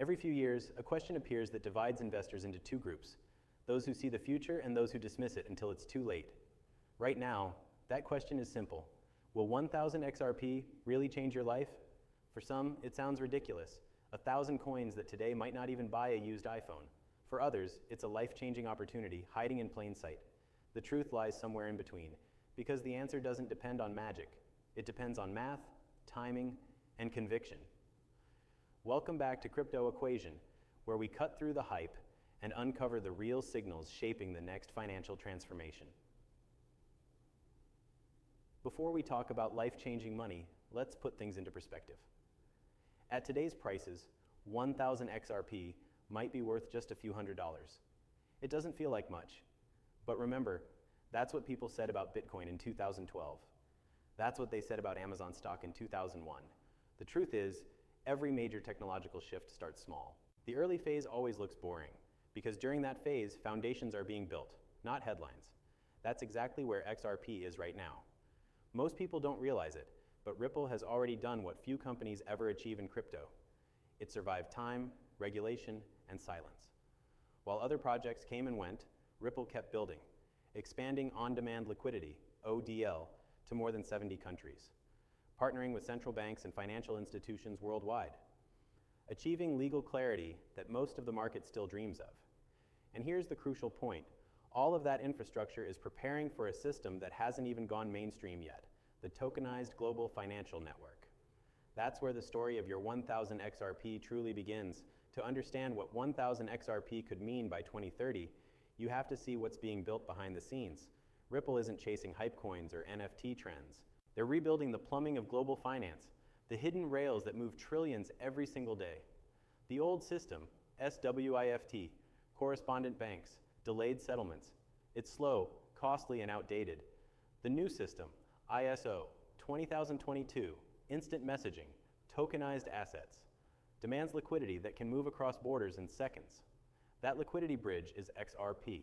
Every few years, a question appears that divides investors into two groups, those who see the future and those who dismiss it until it's too late. Right now, that question is simple. Will 1,000 XRP really change your life? For some, it sounds ridiculous. 1,000 coins that today might not even buy a used iPhone. For others, it's a life-changing opportunity hiding in plain sight. The truth lies somewhere in between, because the answer doesn't depend on magic. It depends on math, timing, and conviction. Welcome back to Crypto Equation, where we cut through the hype and uncover the real signals shaping the next financial transformation. Before we talk about life-changing money, let's put things into perspective. At today's prices, 1,000 XRP might be worth just a few $100s. It doesn't feel like much, but remember, that's what people said about Bitcoin in 2012. That's what they said about Amazon stock in 2001. The truth is, every major technological shift starts small. The early phase always looks boring, because during that phase, foundations are being built, not headlines. That's exactly where XRP is right now. Most people don't realize it, but Ripple has already done what few companies ever achieve in crypto. It survived time, regulation, and silence. While other projects came and went, Ripple kept building, expanding on-demand liquidity, ODL, to more than 70 countries, partnering with central banks and financial institutions worldwide, achieving legal clarity that most of the market still dreams of. And here's the crucial point. All of that infrastructure is preparing for a system that hasn't even gone mainstream yet, the tokenized global financial network. That's where the story of your 1,000 XRP truly begins. To understand what 1,000 XRP could mean by 2030, you have to see what's being built behind the scenes. Ripple isn't chasing hype coins or NFT trends. They're rebuilding the plumbing of global finance, the hidden rails that move trillions every single day. The old system, SWIFT, correspondent banks, delayed settlements. It's slow, costly, and outdated. The new system, ISO 20022, instant messaging, tokenized assets, demands liquidity that can move across borders in seconds. That liquidity bridge is XRP.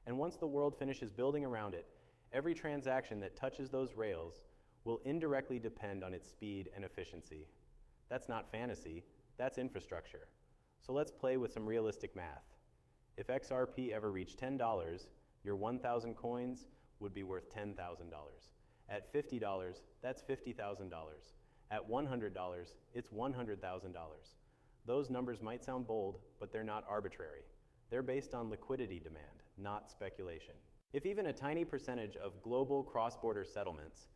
And once the world finishes building around it, every transaction that touches those rails will indirectly depend on its speed and efficiency. That's not fantasy, that's infrastructure. So let's play with some realistic math. If XRP ever reached $10, your 1,000 coins would be worth $10,000. At $50, that's $50,000. At $100, it's $100,000. Those numbers might sound bold, but they're not arbitrary. They're based on liquidity demand, not speculation. If even a tiny percentage of global cross-border settlements,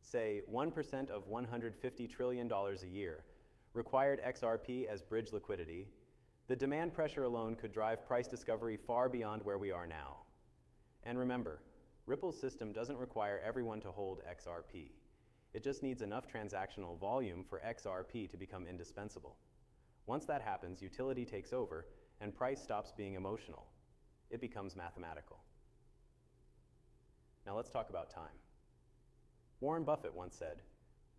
say 1% of $150 trillion a year, required XRP as bridge liquidity, the demand pressure alone could drive price discovery far beyond where we are now. And remember, Ripple's system doesn't require everyone to hold XRP. It just needs enough transactional volume for XRP to become indispensable. Once that happens, utility takes over and price stops being emotional. It becomes mathematical. Now let's talk about time. Warren Buffett once said,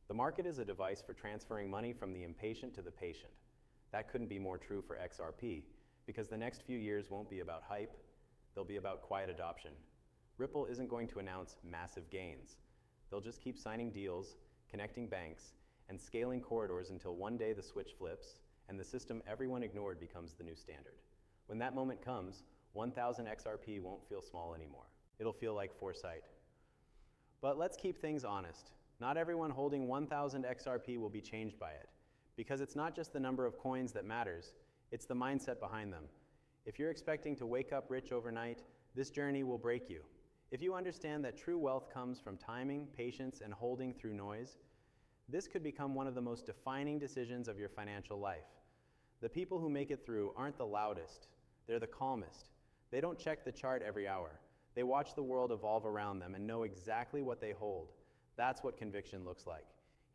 "The market is a device for transferring money from the impatient to the patient." That couldn't be more true for XRP, because the next few years won't be about hype, they'll be about quiet adoption. Ripple isn't going to announce massive gains. They'll just keep signing deals, connecting banks, and scaling corridors until one day the switch flips and the system everyone ignored becomes the new standard. When that moment comes, 1,000 XRP won't feel small anymore. It'll feel like foresight. But let's keep things honest. Not everyone holding 1,000 XRP will be changed by it, because it's not just the number of coins that matters, it's the mindset behind them. If you're expecting to wake up rich overnight, this journey will break you. If you understand that true wealth comes from timing, patience, and holding through noise, this could become one of the most defining decisions of your financial life. The people who make it through aren't the loudest, they're the calmest. They don't check the chart every hour. They watch the world evolve around them and know exactly what they hold. That's what conviction looks like.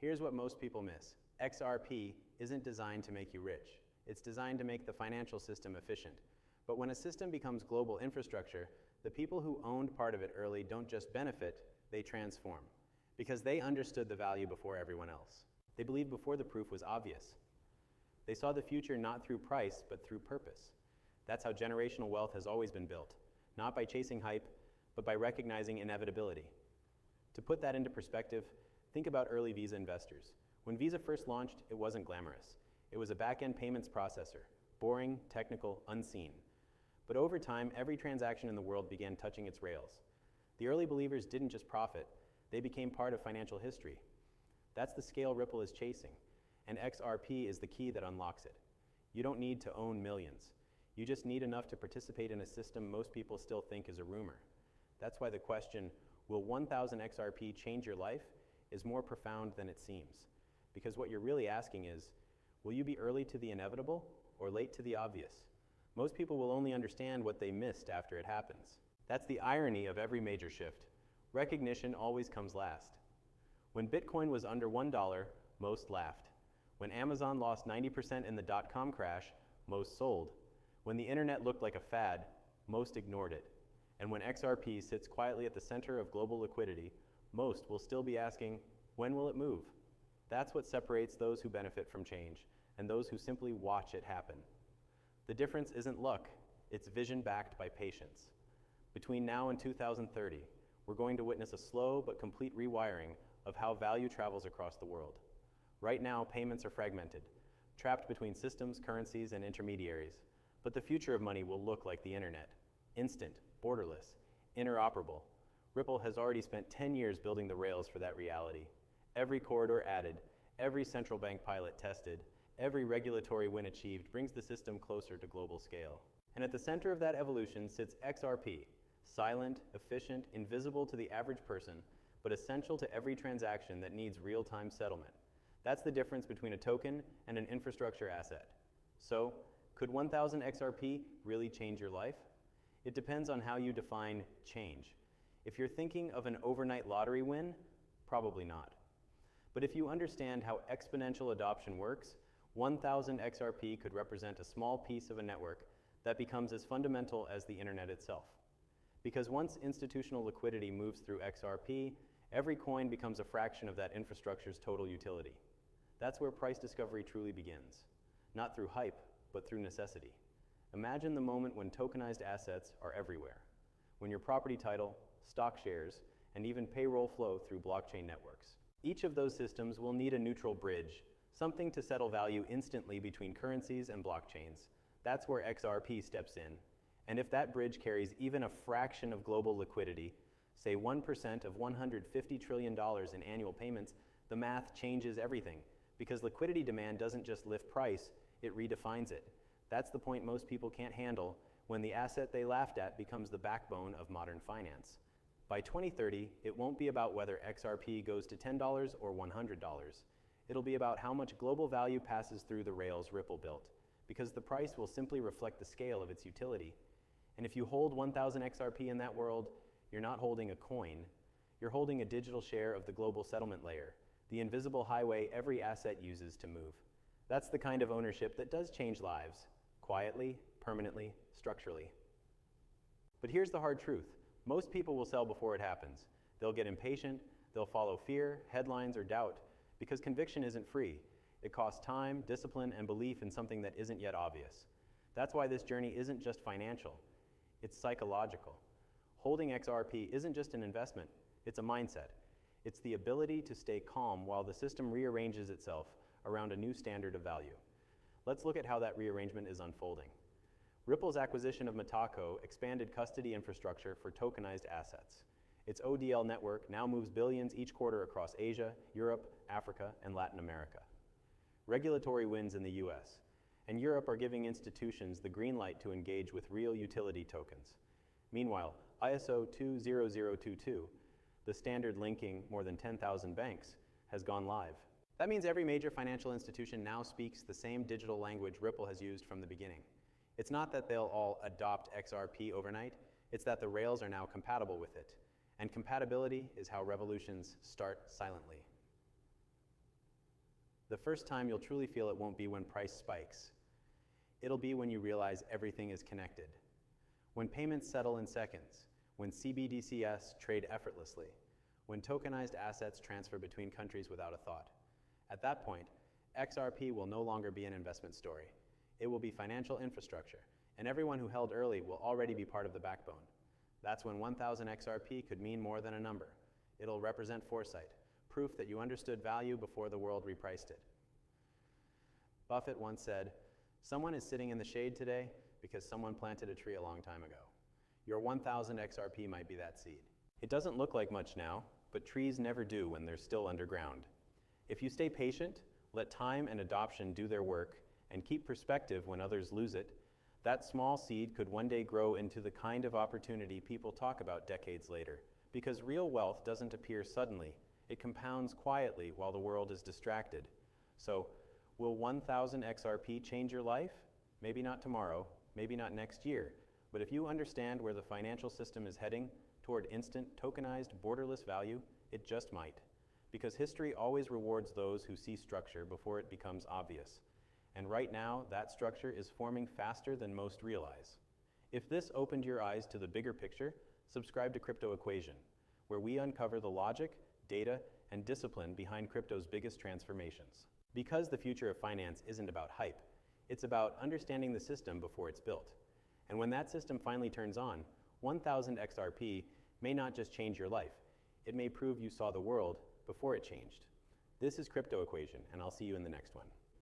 Here's what most people miss. XRP isn't designed to make you rich. It's designed to make the financial system efficient. But when a system becomes global infrastructure, the people who owned part of it early don't just benefit, they transform. Because they understood the value before everyone else. They believed before the proof was obvious. They saw the future not through price, but through purpose. That's how generational wealth has always been built. Not by chasing hype, but by recognizing inevitability. To put that into perspective, think about early Visa investors. When Visa first launched, it wasn't glamorous. It was a back-end payments processor, boring, technical, unseen. But over time, every transaction in the world began touching its rails. The early believers didn't just profit, they became part of financial history. That's the scale Ripple is chasing, and XRP is the key that unlocks it. You don't need to own millions. You just need enough to participate in a system most people still think is a rumor. That's why the question, will 1,000 XRP change your life, is more profound than it seems. Because what you're really asking is, will you be early to the inevitable or late to the obvious? Most people will only understand what they missed after it happens. That's the irony of every major shift. Recognition always comes last. When Bitcoin was under $1, most laughed. When Amazon lost 90% in the dot-com crash, most sold. When the internet looked like a fad, most ignored it. And when XRP sits quietly at the center of global liquidity, most will still be asking, when will it move? That's what separates those who benefit from change and those who simply watch it happen. The difference isn't luck, it's vision backed by patience. Between now and 2030, we're going to witness a slow but complete rewiring of how value travels across the world. Right now, payments are fragmented, trapped between systems, currencies, and intermediaries. But the future of money will look like the internet, instant, borderless, interoperable. Ripple has already spent 10 years building the rails for that reality. Every corridor added, every central bank pilot tested, every regulatory win achieved brings the system closer to global scale. And at the center of that evolution sits XRP, silent, efficient, invisible to the average person, but essential to every transaction that needs real-time settlement. That's the difference between a token and an infrastructure asset. So, could 1,000 XRP really change your life? It depends on how you define change. If you're thinking of an overnight lottery win, probably not. But if you understand how exponential adoption works, 1,000 XRP could represent a small piece of a network that becomes as fundamental as the internet itself. Because once institutional liquidity moves through XRP, every coin becomes a fraction of that infrastructure's total utility. That's where price discovery truly begins. Not through hype, but through necessity. Imagine the moment when tokenized assets are everywhere. When your property title, stock shares, and even payroll flow through blockchain networks. Each of those systems will need a neutral bridge, something to settle value instantly between currencies and blockchains. That's where XRP steps in. And if that bridge carries even a fraction of global liquidity, say 1% of $150 trillion in annual payments, the math changes everything. Because liquidity demand doesn't just lift price, it redefines it. That's the point most people can't handle when the asset they laughed at becomes the backbone of modern finance. By 2030, it won't be about whether XRP goes to $10 or $100. It'll be about how much global value passes through the rails Ripple built, because the price will simply reflect the scale of its utility. And if you hold 1,000 XRP in that world, you're not holding a coin, you're holding a digital share of the global settlement layer, the invisible highway every asset uses to move. That's the kind of ownership that does change lives, quietly, permanently, structurally. But here's the hard truth. Most people will sell before it happens. They'll get impatient, they'll follow fear, headlines, or doubt, because conviction isn't free. It costs time, discipline, and belief in something that isn't yet obvious. That's why this journey isn't just financial, it's psychological. Holding XRP isn't just an investment, it's a mindset. It's the ability to stay calm while the system rearranges itself around a new standard of value. Let's look at how that rearrangement is unfolding. Ripple's acquisition of Mataco expanded custody infrastructure for tokenized assets. Its ODL network now moves billions each quarter across Asia, Europe, Africa, and Latin America. Regulatory wins in the US, and Europe are giving institutions the green light to engage with real utility tokens. Meanwhile, ISO 20022, the standard linking more than 10,000 banks, has gone live. That means every major financial institution now speaks the same digital language Ripple has used from the beginning. It's not that they'll all adopt XRP overnight, it's that the rails are now compatible with it. And compatibility is how revolutions start silently. The first time you'll truly feel it won't be when price spikes. It'll be when you realize everything is connected. When payments settle in seconds, when CBDCs trade effortlessly, when tokenized assets transfer between countries without a thought. At that point, XRP will no longer be an investment story. It will be financial infrastructure, and everyone who held early will already be part of the backbone. That's when 1,000 XRP could mean more than a number. It'll represent foresight, proof that you understood value before the world repriced it. Buffett once said, "Someone is sitting in the shade today because someone planted a tree a long time ago." Your 1000 XRP might be that seed. It doesn't look like much now, but trees never do when they're still underground. If you stay patient, let time and adoption do their work, and keep perspective when others lose it, that small seed could one day grow into the kind of opportunity people talk about decades later. Because real wealth doesn't appear suddenly, it compounds quietly while the world is distracted. So, will 1000 XRP change your life? Maybe not tomorrow, maybe not next year, but if you understand where the financial system is heading, toward instant, tokenized, borderless value, it just might. Because history always rewards those who see structure before it becomes obvious. And right now, that structure is forming faster than most realize. If this opened your eyes to the bigger picture, subscribe to Crypto Equation, where we uncover the logic, data, and discipline behind crypto's biggest transformations. Because the future of finance isn't about hype, it's about understanding the system before it's built. And when that system finally turns on, 1000 XRP may not just change your life, it may prove you saw the world before it changed. This is Crypto Equation, and I'll see you in the next one.